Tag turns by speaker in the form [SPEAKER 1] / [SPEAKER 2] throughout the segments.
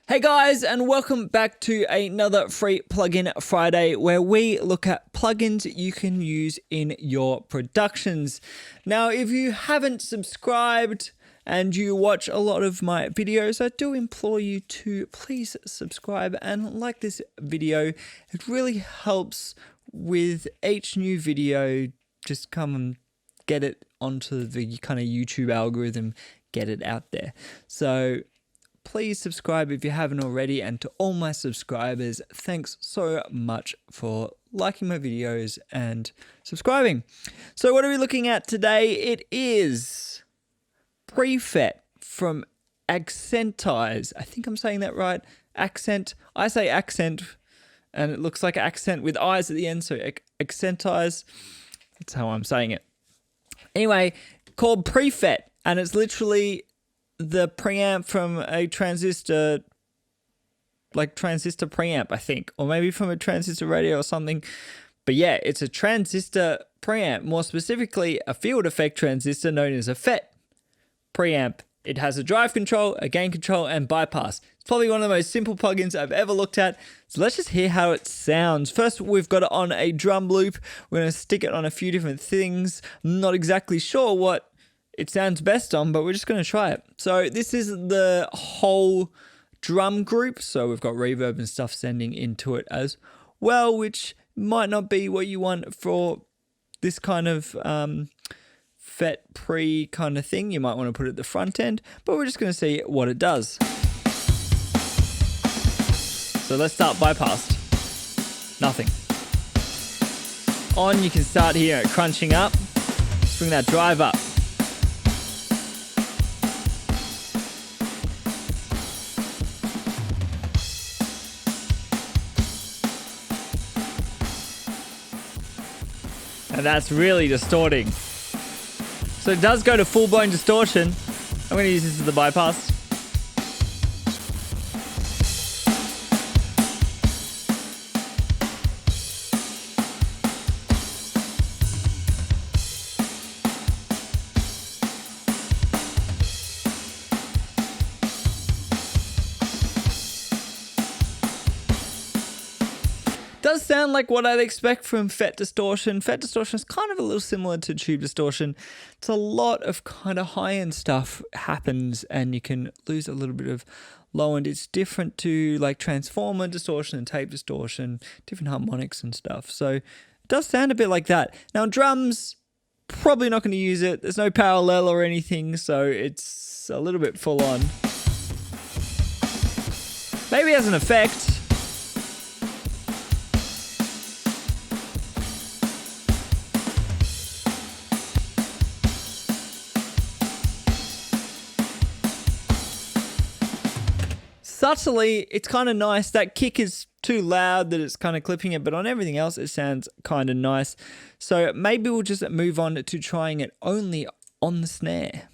[SPEAKER 1] Hey guys, and welcome back to another free plugin Friday where we look at plugins you can use in your productions. Now, if you haven't subscribed and you watch a lot of my videos, I do implore you to please subscribe and like this video. It really helps with each new video. Just come and get it onto the kind of YouTube algorithm, get it out there. So please subscribe if you haven't already, and to all my subscribers, thanks so much for liking my videos and subscribing. So what are we looking at today? It is PreFET from Accentize. I think I'm saying that right. Accent. I say accent, and it looks like accent with eyes at the end, so Accentize. That's how I'm saying it. Anyway, called PreFET, and it's literally the preamp from a transistor, like transistor preamp, I think, or maybe from a transistor radio or something. But yeah, it's a transistor preamp, more specifically a field effect transistor known as a FET preamp. It has a drive control, a gain control, and bypass. It's probably one of the most simple plugins I've ever looked at. So let's just hear how it sounds. First, we've got it on a drum loop. We're going to stick it on a few different things. I'm not exactly sure what it sounds best on, but we're just going to try it. So this is the whole drum group. So we've got reverb and stuff sending into it as well, which might not be what you want for this kind of FET pre kind of thing. You might want to put it at the front end, but we're just going to see what it does. So let's start bypassed. Nothing. On, you can start here at crunching up. Let's bring that drive up. And that's really distorting. So it does go to full-blown distortion. I'm going to use this as the bypass. Does sound like what I'd expect from FET distortion. FET distortion is kind of a little similar to tube distortion. It's a lot of kind of high-end stuff happens, and you can lose a little bit of low-end. It's different to like transformer distortion and tape distortion, different harmonics and stuff. So it does sound a bit like that. Now drums, probably not going to use it. There's no parallel or anything, so it's a little bit full on. Maybe as an effect. Subtly, it's kind of nice. That kick is too loud that it's kind of clipping it, but on everything else, it sounds kind of nice. So maybe we'll just move on to trying it only on the snare.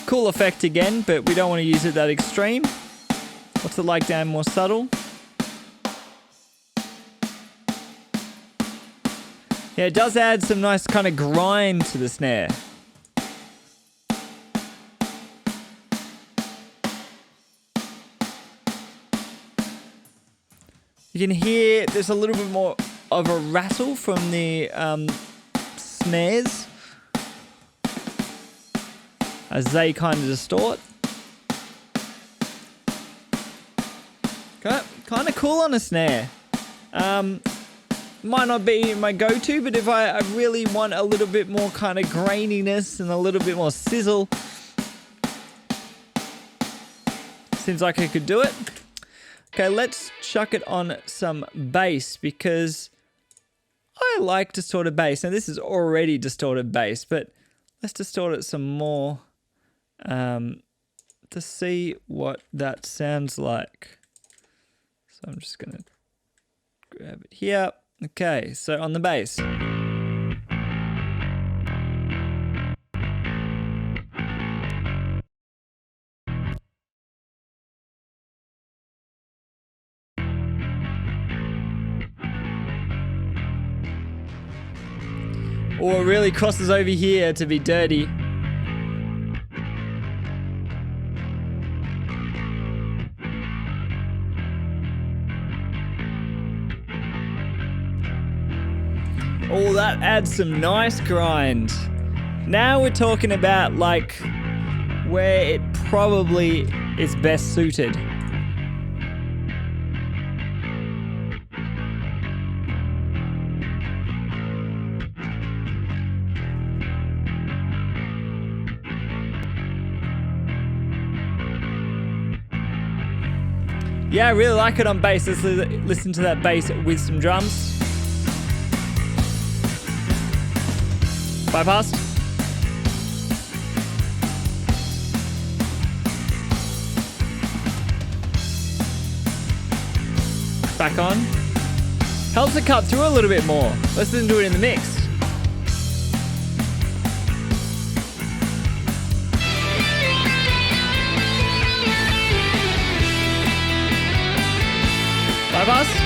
[SPEAKER 1] Cool effect again, but we don't want to use it that extreme. What's it like down more subtle? Yeah, it does add some nice kind of grind to the snare. You can hear there's a little bit more of a rattle from the snares as they kind of distort. Kind of cool on a snare. Might not be my go-to, but if I really want a little bit more kind of graininess and a little bit more sizzle, seems like I could do it. Okay, let's chuck it on some bass, because I like distorted bass. Now this is already distorted bass, but let's distort it some more to see what that sounds like. So I'm just going to grab it here. Okay, so on the bass. Or it really crosses over here to be dirty. Oh, that adds some nice grind. Now we're talking about like where it probably is best suited. Yeah, I really like it on bass. Let's listen to that bass with some drums. Bypass. Back on. Helps it cut through a little bit more. Let's listen to it in the mix. Bypass.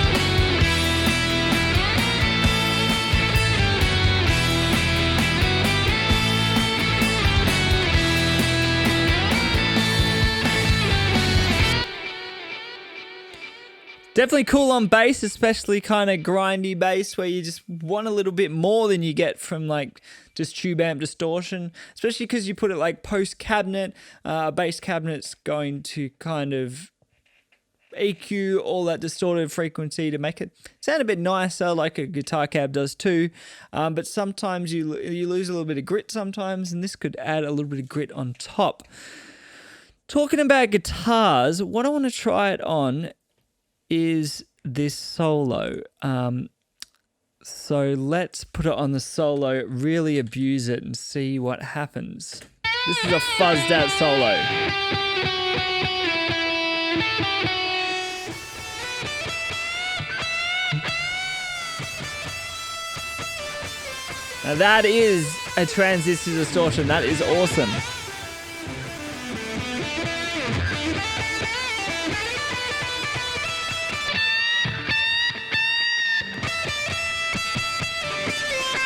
[SPEAKER 1] Definitely cool on bass, especially kind of grindy bass where you just want a little bit more than you get from like just tube amp distortion, especially because you put it like post cabinet. Bass cabinet's going to kind of EQ all that distorted frequency to make it sound a bit nicer, like a guitar cab does too. But sometimes you lose a little bit of grit sometimes, and this could add a little bit of grit on top. Talking about guitars, what I want to try it on is this solo. So let's put it on the solo, really abuse it and see what happens. This is a fuzzed out solo. Now that is a transistor distortion. That is awesome.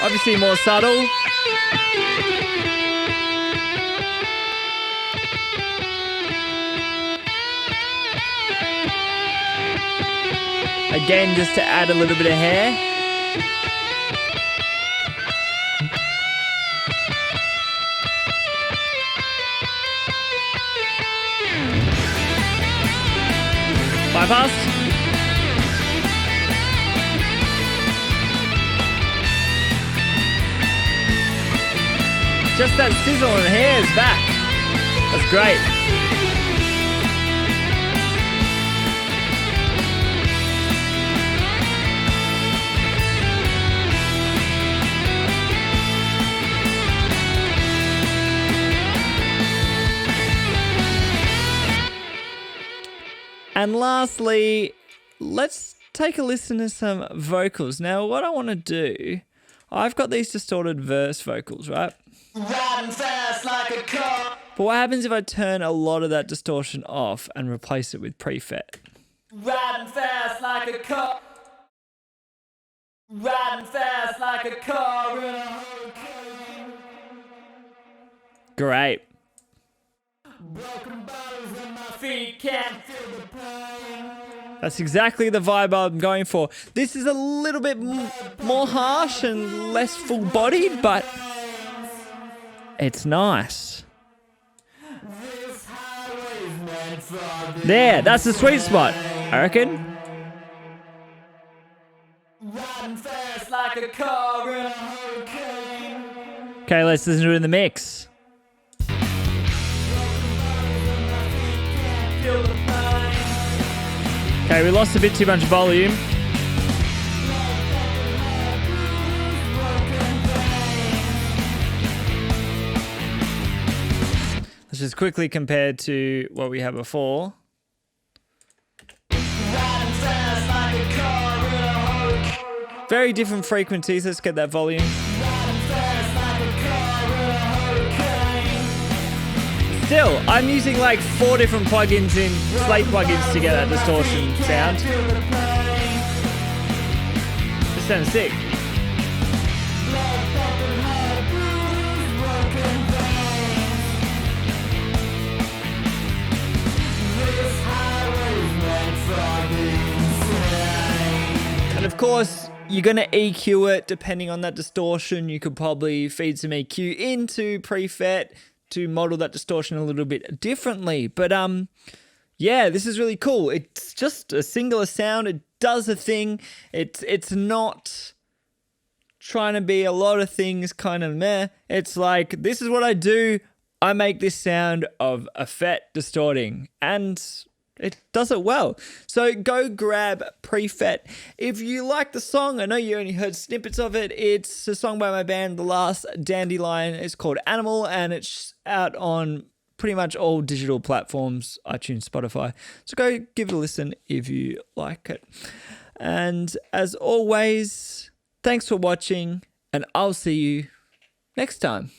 [SPEAKER 1] Obviously more subtle. Again, just to add a little bit of hair. Bypass. Just that sizzle and hair is back. That's great. And lastly, let's take a listen to some vocals. Now, what I want to do, I've got these distorted verse vocals, right? Riding fast like a car. But what happens if I turn a lot of that distortion off and replace it with PreFET? Riding fast like a car. Riding fast like a car in a hurricane. Great. Broken bottles in my feet can't feel the pain. That's exactly the vibe I'm going for. This is a little bit more harsh and less full-bodied, but it's nice. There, that's the sweet spot, I reckon. Okay, let's listen to it in the mix. Okay, we lost a bit too much volume. Let's just quickly compare to what we had before. Very different frequencies. Let's get that volume. Still, I'm using like 4 different plugins in Slate plugins to get that distortion sound. This sounds sick. course, you're going to EQ it depending on that distortion. You could probably feed some EQ into PreFET to model that distortion a little bit differently. But yeah, this is really cool. It's just a singular sound. It does a thing. It's not trying to be a lot of things kind of meh. It's like, this is what I do. I make this sound of a FET distorting, and it does it well. So go grab PreFET. If you like the song, I know you only heard snippets of it. It's a song by my band, The Last Dandelion. It's called Animal, and it's out on pretty much all digital platforms, iTunes, Spotify. So go give it a listen if you like it. And as always, thanks for watching, and I'll see you next time.